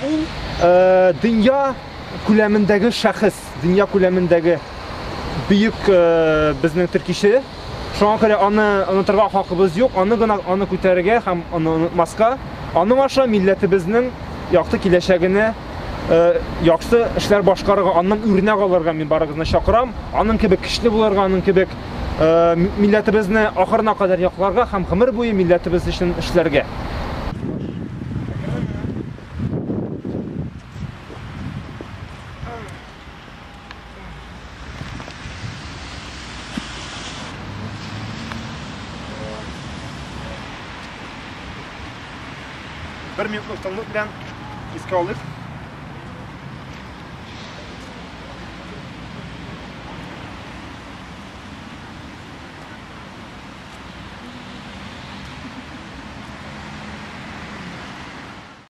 ул дөнья күләмендәге шәхес, дөнья күләмендәге бөек безнең төркише. Шуңа күрә аны онытырга хакыбыз юк, аны күтәрергә һәм аны онытмаска, аның аша милләтебезнең якты киләчәгенә яхшы эшләр башкарырга, аннан үрнәк алырга мин барыгызны чакырам. Аның кебек көчле булырга, аның кебек милләтебезне ахырына кадәр якларга һәм гомер буе милләтебез өчен эшләргә. Bir minutlik тынлык белән искә алыйк.